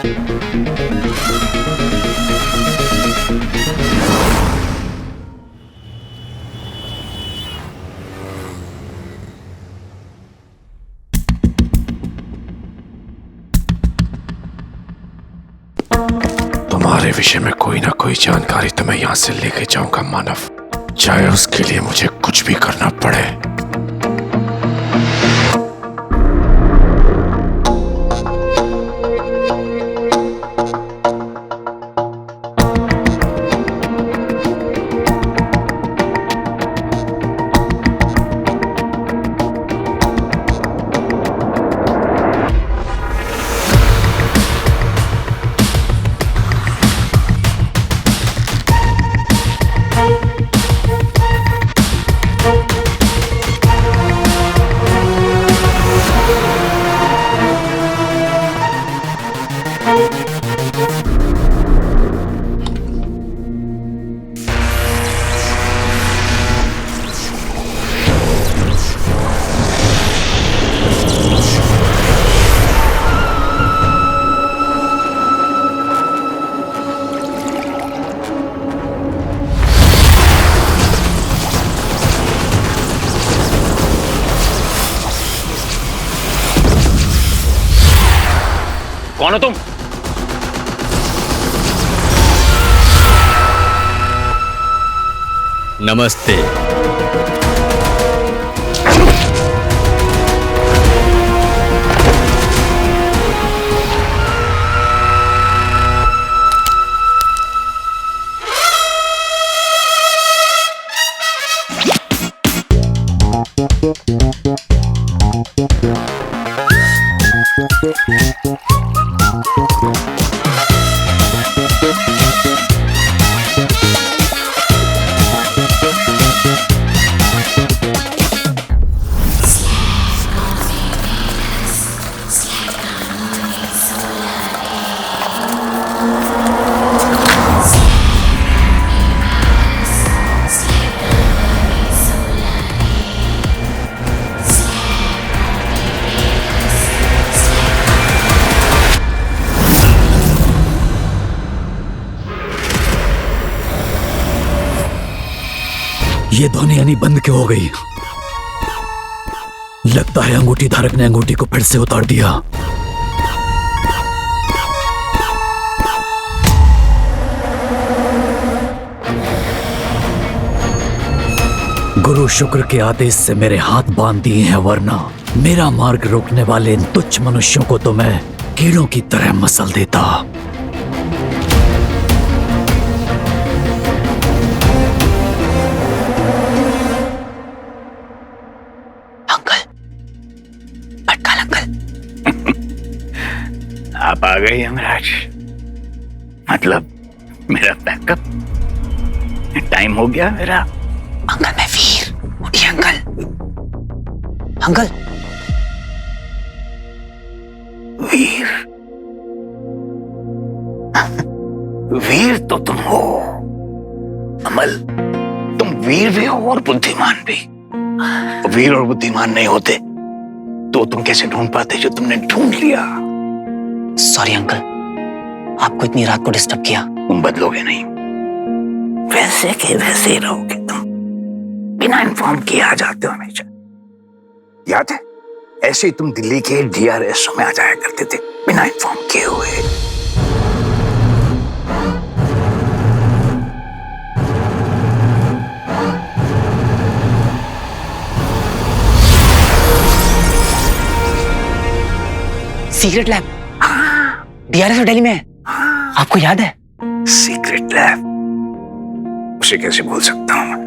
तुम्हारे विषय में कोई ना कोई जानकारी तो मैं यहां से लेके जाऊंगा मानव, चाहे उसके लिए मुझे कुछ भी करना पड़े। कौन हो तुम? नमस्ते। ये ध्वनि यानी बंद क्यों हो गई? लगता है अंगूठी धारक ने अंगूठी को फिर से उतार दिया। गुरु शुक्र के आदेश से मेरे हाथ बांध दिए हैं, वरना मेरा मार्ग रोकने वाले इन तुच्छ मनुष्यों को तो मैं कीड़ों की तरह मसल देता। आप आ गए यमराज, मतलब मेरा बैकअप। टाइम हो गया मेरा। अंकल मैं वीर, उठिए अंकल। अंकल वीर? वीर तो तुम हो अमल, तुम वीर भी हो और बुद्धिमान भी। वीर और बुद्धिमान नहीं होते तो तुम कैसे ढूंढ पाते जो तुमने ढूंढ लिया। सॉरी अंकल, आपको इतनी रात को डिस्टर्ब किया। तुम बदलोगे नहीं, वैसे के वैसे ही रहोगे तुम। बिना इन्फॉर्म किए आ जाते हो हमेशा। याद है ऐसे ही तुम दिल्ली के DRS में आ जाया करते थे बिना इन्फॉर्म किए हुए। सीक्रेट लैब DRS और दिल्ली में है। आपको याद है? सीक्रेट लैब उसे कैसे भूल सकता हूं मैं।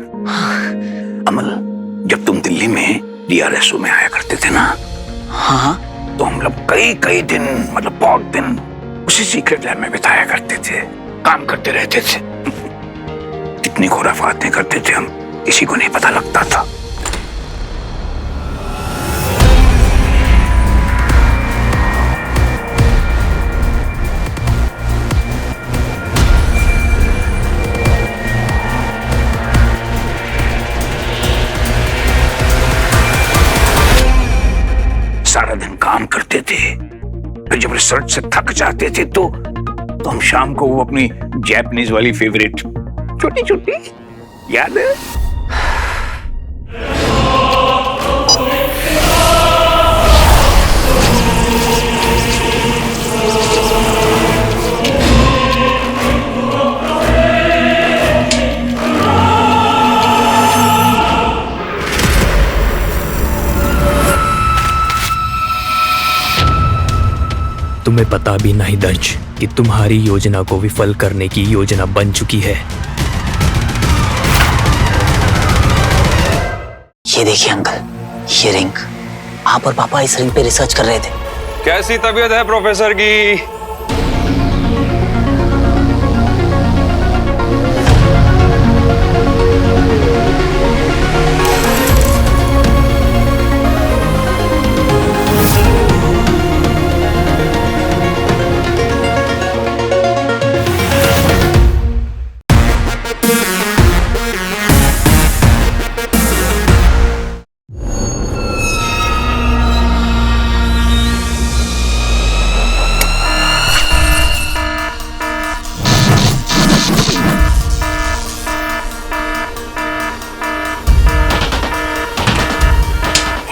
अमल, जब तुम दिल्ली में DRSO में आया करते थे ना, हाँ, तो हम लोग कई दिन, मतलब बहुत दिन उसी सीक्रेट लैब में बिताया करते थे, काम करते रहते थे। कितनी खुराफातें करते थे हम, किसी को नहीं पता लगता था। सारा दिन काम करते थे, फिर जब रिसर्च से थक जाते थे तो हम शाम को वो अपनी जैपनीज वाली फेवरेट छोटी छोटी, याद है? तुम्हें पता भी नहीं दंश कि तुम्हारी योजना को विफल करने की योजना बन चुकी है। ये देखिए अंकल, ये रिंग। आप और पापा इस रिंग पे रिसर्च कर रहे थे। कैसी तबीयत है प्रोफेसर की?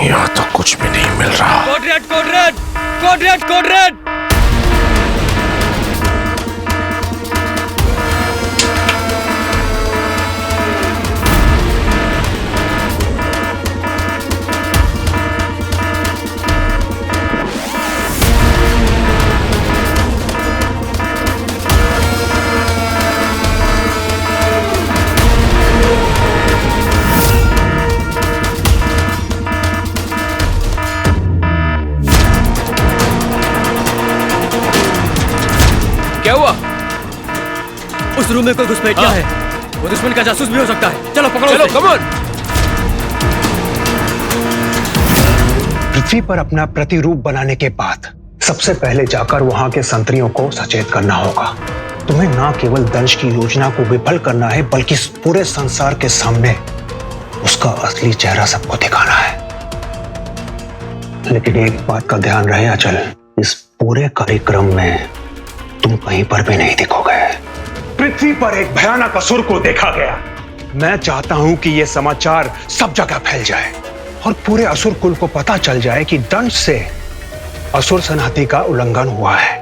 यहाँ तो कुछ भी नहीं मिल रहा। Code red, code red, code red, code red. क्या हुआ? उस रूम में कोई घुसपैठ गया है। वो दुश्मन का जासूस भी हो सकता है। चलो पकड़ो, चलो कम ऑन। पृथ्वी पर अपना प्रतिरूप बनाने के बाद सबसे पहले जाकर वहां के संतरियों को सचेत करना होगा। तुम्हें ना केवल दंश की योजना को विफल करना है, बल्कि इस पूरे संसार के सामने उसका असली चेहरा सबको दिखाना है। लेकिन एक बात का ध्यान रहे अचल, इस पूरे कार्यक्रम में तुम कहीं पर भी नहीं दिखोगे। पृथ्वी पर एक भयानक असुर को देखा गया। मैं चाहता हूं कि यह समाचार सब जगह फैल जाए और पूरे असुर कुल को पता चल जाए कि दंश से असुर संहति का उल्लंघन हुआ है।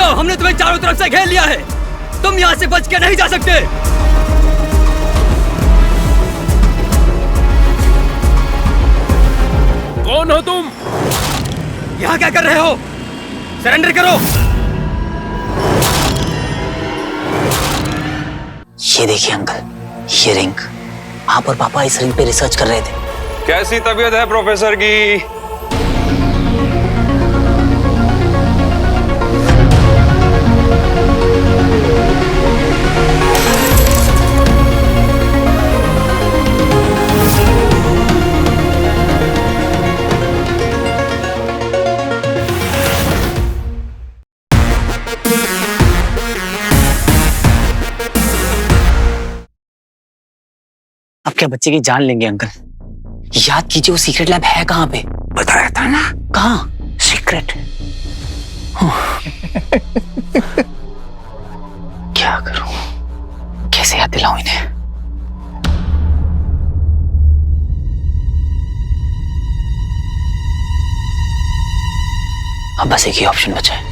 हमने तुम्हें चारों तरफ से घेर लिया है। तुम यहाँ से बच के नहीं जा सकते। कौन हो तुम? यहाँ क्या कर रहे हो? सरेंडर करो। ये देखिए अंकल, ये रिंग। आप और पापा इस रिंग पे रिसर्च कर रहे थे। कैसी तबीयत है प्रोफेसर की? अब क्या बच्चे की जान लेंगे अंकल? याद कीजिए वो सीक्रेट लैब है कहाँ पे? बताया था ना, कहाँ? सीक्रेट। क्या करूं? कैसे याद दिलाऊं इन्हें? अब बस एक ही ऑप्शन बचा है।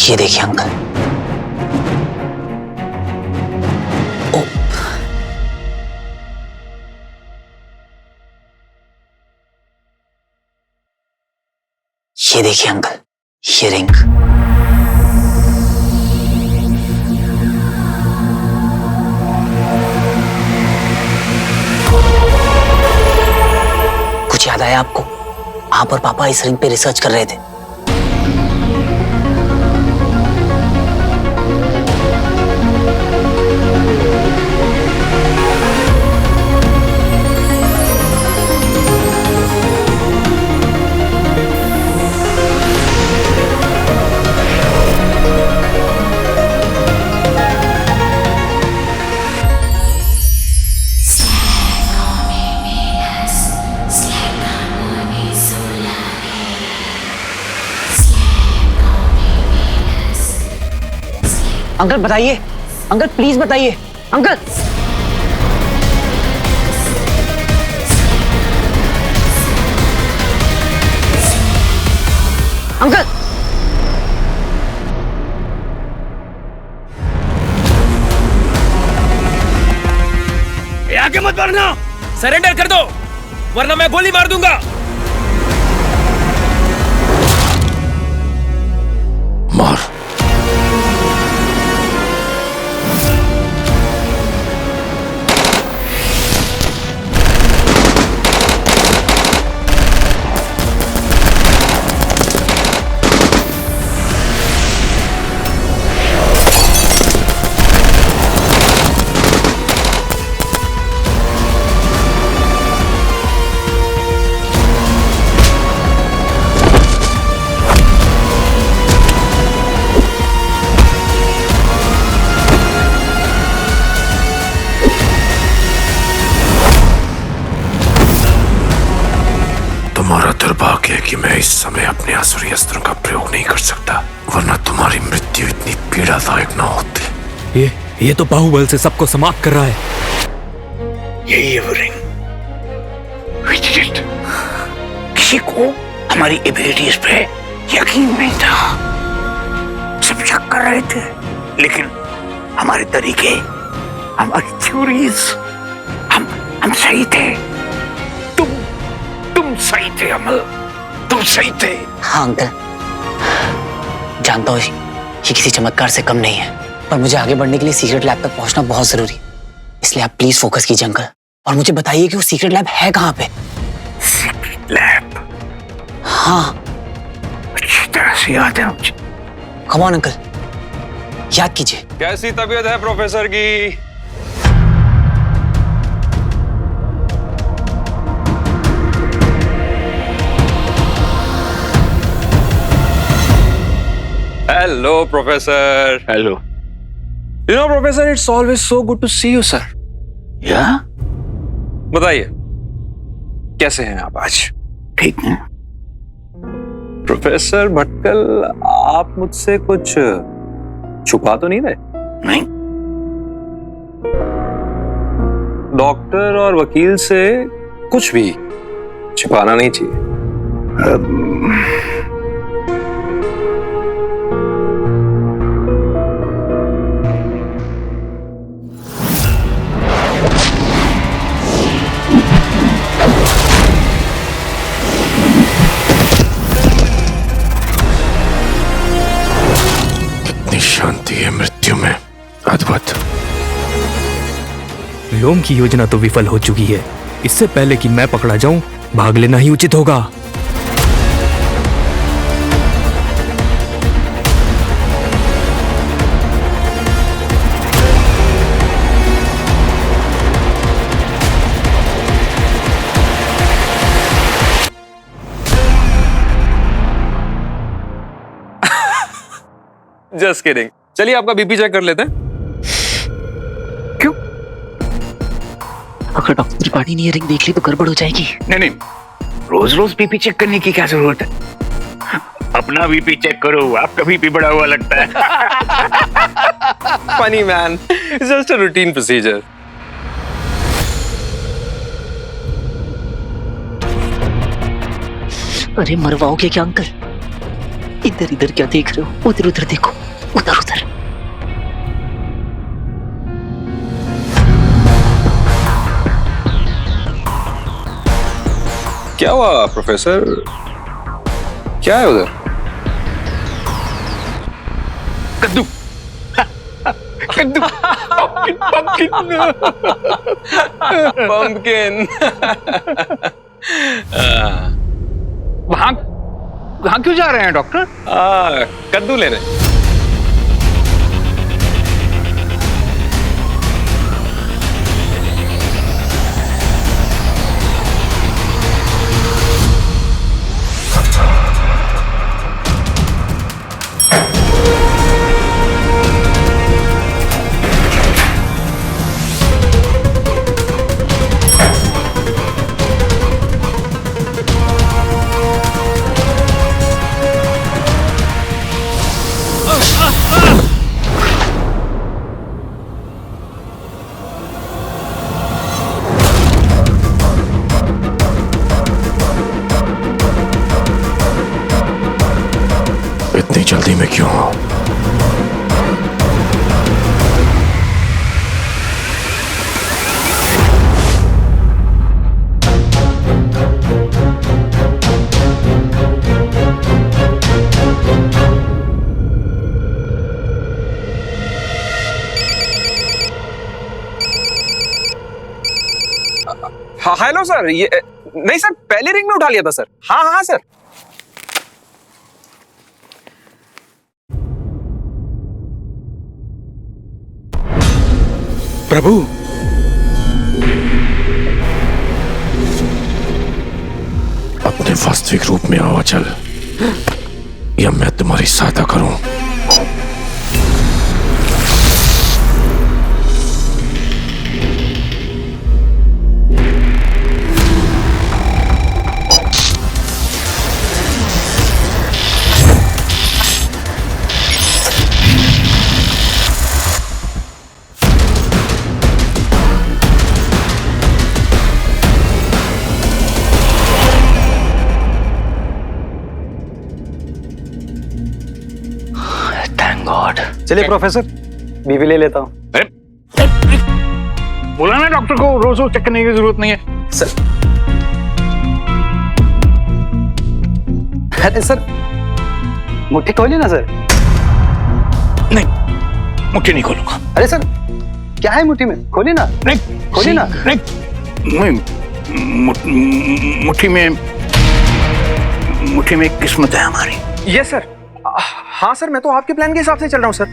ये देखिए अंकल। ओ, ये देखिए अंकल, ये रिंग। कुछ याद आया आपको? आप और पापा इस रिंग पे रिसर्च कर रहे थे। अंकल बताइए, अंकल प्लीज बताइए, अंकल। अंकल आगे मत बढ़ना, सरेंडर कर दो वरना मैं गोली मार दूंगा। मार। तुम्हारा दुर्भाग्य है कि मैं इस समय अपने आसुरी अस्त्रों का प्रयोग नहीं कर सकता, वरना तुम्हारी मृत्यु इतनी पीड़ादायक न होती। ये तो बाहुबल से सबको समाप्त कर रहा है। यही है वो रिंग। किसी को हमारी एबिलिटीज पे यकीन नहीं था, सब शक कर रहे थे, लेकिन हमारे तरीके, हमारी थ्योरीज, हम सही थे। तुम सही थे अमल, तुम सही थे। हाँ अंकल, जानता हूँ ये किसी चमत्कार से कम नहीं है, पर मुझे आगे बढ़ने के लिए सीक्रेट लैब तक पहुंचना बहुत जरूरी है। इसलिए आप प्लीज फोकस कीजिए अंकल, और मुझे बताइए कि वो सीक्रेट लैब है कहाँ पे। Secret lab? हाँ अच्छी तरह से याद है मुझे। कम ऑन अंकल, याद कीजिए। कैसी तबीयत है प्रोफेसर की? Hello, Professor. Hello. You know, Professor, it's always so good to see you, sir. या बताइए, कैसे हैं आप आज? ठीक है। प्रोफेसर भटकल, आप मुझसे कुछ छुपा तो नहीं रहे? नहीं। डॉक्टर और वकील से कुछ भी छुपाना नहीं चाहिए। शांति है मृत्यु में, अद्भुत। लोम की योजना तो विफल हो चुकी है। इससे पहले कि मैं पकड़ा जाऊं, भाग लेना ही उचित होगा। Just kidding. चलिए आपका बीपी चेक कर लेते हैं। क्यों? अगर डॉक्टर त्रिपाठी ने ये रिंग देख ली तो गड़बड़ हो जाएगी। नहीं, रोज रोज बीपी चेक करने की क्या जरूरत है? अपना बीपी चेक करो, आपका बीपी बढ़ा हुआ लगता है। Funny man, it's just a routine procedure. अरे मरवाओगे क्या अंकल? इधर इधर क्या देख रहे हो? उधर उधर देखो, उधर उधर। क्या हुआ प्रोफेसर? क्या है उधर? कद्दू। कद्दू। पंपकिन। वहां वहां क्यों जा रहे हैं डॉक्टर? कद्दू लेने। इतनी जल्दी में क्यों हो? हाँ हेलो सर, ये नहीं सर, पहले रिंग में उठा लिया था सर। हाँ हाँ सर। प्रभु, अपने वास्तविक रूप में आओ अचल, या मैं तुम्हारी सहायता करूं। चलिए प्रोफेसर, बीवी ले लेता हूँ। बोला ना डॉक्टर को रोज रोज चेक करने की जरूरत नहीं है। सर, अरे सर, मुट्ठी खोलिए ना सर। नहीं, मुट्ठी नहीं खोलूंगा। अरे सर, क्या है मुट्ठी में? खोलिए ना। नहीं खोलिए ना। नहीं, मुट्ठी में एक किस्मत है हमारी। ये सर, हाँ सर, मैं तो आपके प्लान के हिसाब से चल रहा हूँ सर।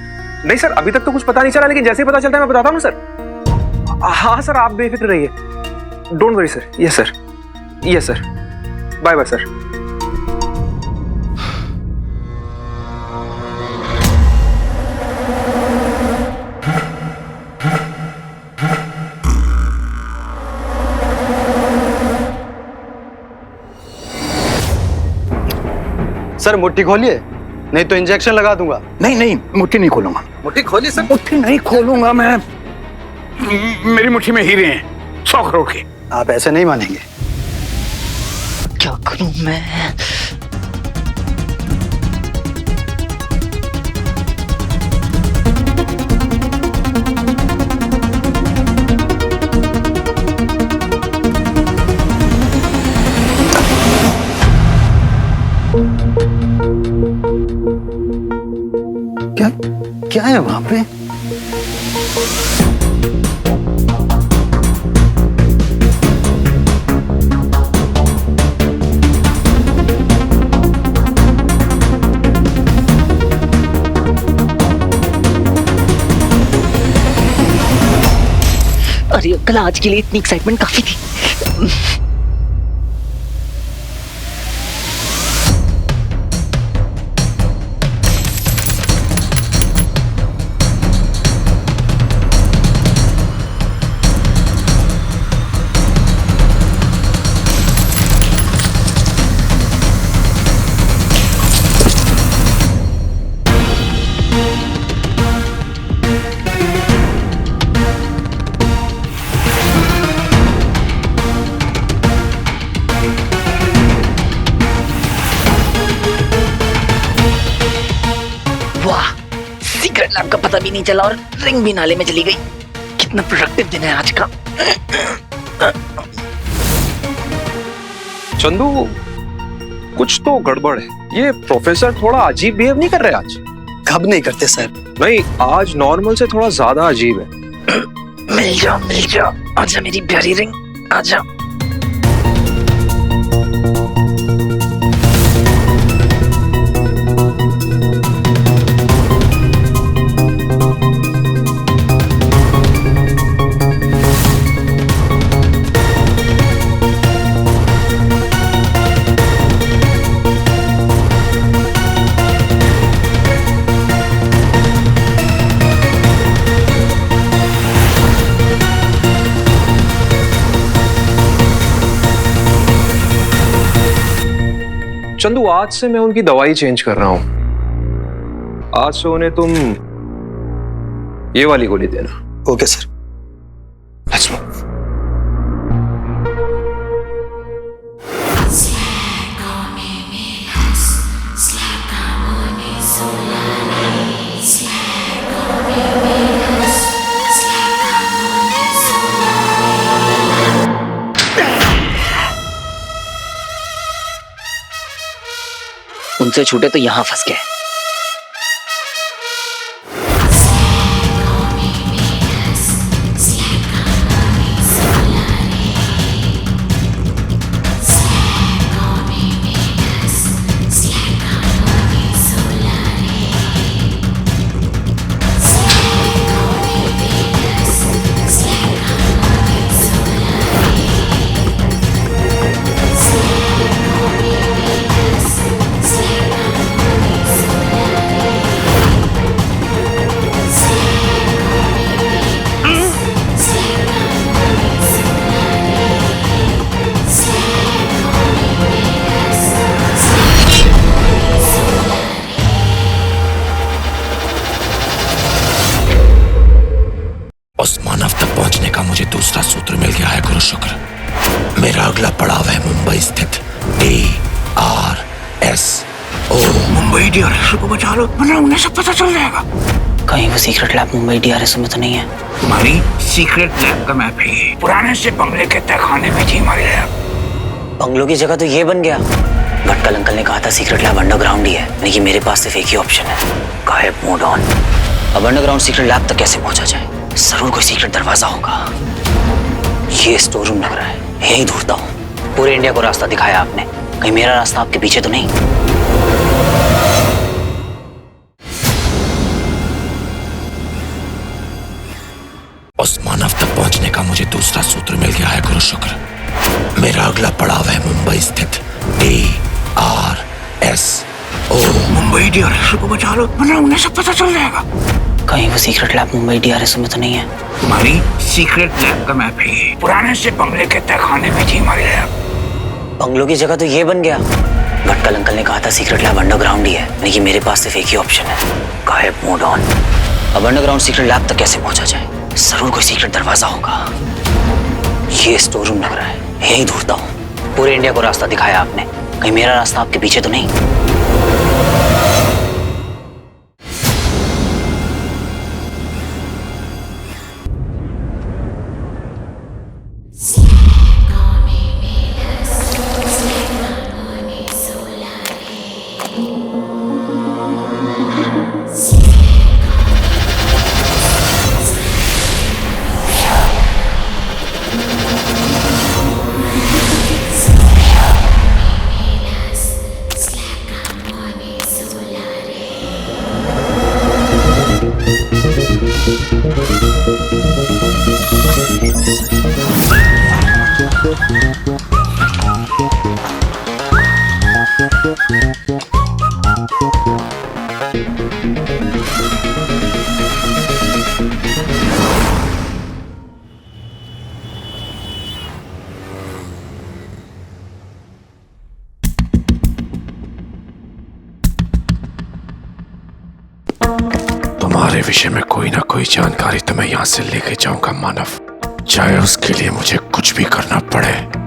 नहीं सर, अभी तक तो कुछ पता नहीं चला, लेकिन जैसे ही पता चलता है मैं बताता हूँ सर। हाँ सर, आप बेफिक्र रहिए। Don't worry sir. Yes sir, yes sir. Bye bye sir. Sir मुट्ठी खोलिए, नहीं तो इंजेक्शन लगा दूंगा। नहीं, मुट्ठी नहीं खोलूंगा। मुट्ठी खोलिए सर। मुट्ठी नहीं खोलूंगा मैं। मेरी मुट्ठी में हीरे हैं 100 करोड़ के। आप ऐसे नहीं मानेंगे। क्या करूं मैं? क्या है वहां पे? अरे कल आज के लिए इतनी एक्साइटमेंट काफी थी। सीक्रेट लैब का पता भी नहीं चला और रिंग भी नाले में चली गई। कितना प्रोडक्टिव दिन है आज का। चंदू, कुछ तो गड़बड़ है। ये प्रोफेसर थोड़ा अजीब बिहेव नहीं कर रहे आज? कब नहीं करते सर? नहीं, आज नॉर्मल से थोड़ा ज्यादा अजीब है। मिल जाओ आजा मेरी प्यारी रिंग, आजा। चंदू, आज से मैं उनकी दवाई चेंज कर रहा हूं। आज से उन्हें तुम ये वाली गोली देना। Okay sir. Let's move. उनसे छूटे तो यहां फंस गए। उस मानव तक पहुंचने का मुझे दूसरा सूत्र मिल गया है गुरु शुक्र। मेरा अगला पड़ाव है मुंबई स्थित DRSO। मुंबई DRSO को बचा लो वरना उन्हें सब पता चल जाएगा। कहीं वो सीक्रेट लैब मुंबई DRSO में तो नहीं है? हमारी सीक्रेट लैब का मैप है। पुराने से बंगले के तहखाने में थी हमारी लैब। बंगलों की जगह तो ये बन गया। भटकल अंकल ने कहा था सीक्रेट लैब अंडरग्राउंड ही है, लेकिन मेरे पास सिर्फ एक ही ऑप्शन है, गायब मोड ऑन। अब अंडरग्राउंड सीक्रेट लैब तक कैसे पहुंचा जाए? जरूर कोई सीक्रेट दरवाजा होगा। ये स्टोर रूम लग रहा है, यही ढूंढता हूँ। पूरे इंडिया को रास्ता दिखाया आपने, कहीं मेरा रास्ता आपके पीछे तो नहीं? उस मानव तक पहुंचने का मुझे दूसरा सूत्र मिल गया है गुरु शुक्र। मेरा अगला पड़ाव है मुंबई स्थित DRSO। मुंबई DRSO को बचा लो वरना उन्हें सब पता चल जाएगा। कहीं वो सीक्रेट लैब मुंबई DRSO में तो नहीं है? हमारी सीक्रेट लैब का मैप है। पुराने से बंगले के तहखाने में थी हमारी लैब। बंगलों की जगह तो ये बन गया। भटकल अंकल ने कहा था सीक्रेट लैब अंडरग्राउंड ही है, लेकिन मेरे पास सिर्फ एक ही ऑप्शन है, गायब मोड ऑन। अब अंडरग्राउंड सीक्रेट लैब तक कैसे पहुंचा जाए? जरूर कोई सीक्रेट दरवाजा होगा। ये स्टोर रूम लग रहा है, यही ढूंढता हूँ। पूरे इंडिया को रास्ता दिखाया आपने, कहीं मेरा रास्ता आपके पीछे तो नहीं? तुम्हारे विषय में कोई ना कोई जानकारी तो मैं यहाँ से लेके जाऊंगा मानव, चाहे उसके लिए मुझे कुछ भी करना पड़े।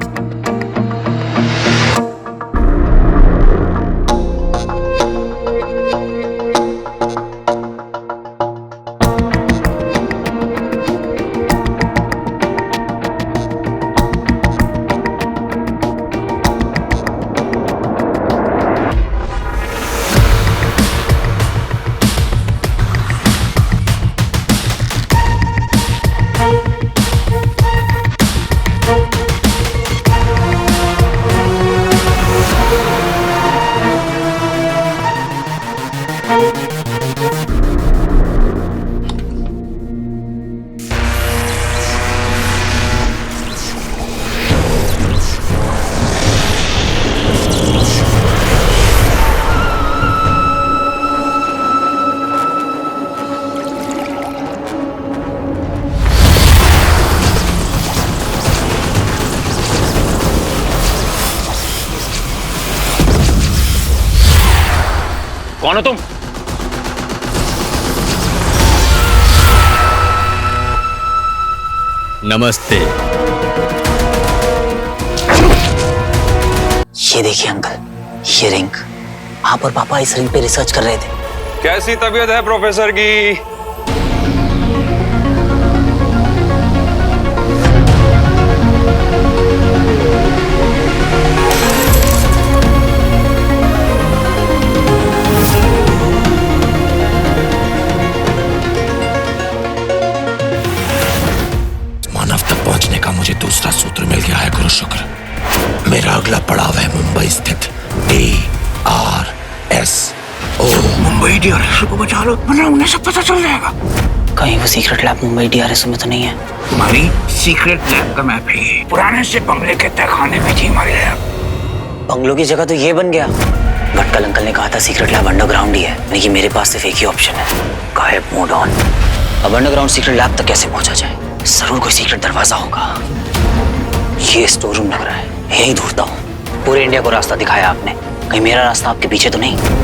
कौन हो तुम? नमस्ते। ये देखिए अंकल, ये रिंग। आप और पापा इस रिंग पे रिसर्च कर रहे थे। कैसी तबीयत है प्रोफेसर की? मानव तक पहुंचने का मुझे दूसरा सूत्र मिल गया है गुरु शुक्र। मेरा अगला पड़ाव है मुंबई स्थित DRSO। मुंबई डीआरएसओ को बचा लो, वरना उन्हें सब पता चल जाएगा। कहीं वो सीक्रेट लैब मुंबई DRSO में तो नहीं है? तुम्हारी सीक्रेट लैब का मैप है ये। पुराने से बंगले के तहखाने में थी हमारी लैब। बंगलों की जगह तो ये बन गया। बट कल अंकल ने कहा था सीक्रेट लैब अंडरग्राउंड ही है, यानी कि मेरे पास सिर्फ एक ही ऑप्शन है, गायब मोड ऑन। अब अंडरग्राउंड सीक्रेट लैब तक कैसे पहुंचा जाए? जरूर कोई सीक्रेट दरवाजा होगा। ये स्टोर रूम लग रहा है, यही ढूंढता हूँ। पूरे इंडिया को रास्ता दिखाया आपने, कहीं मेरा रास्ता आपके पीछे तो नहीं?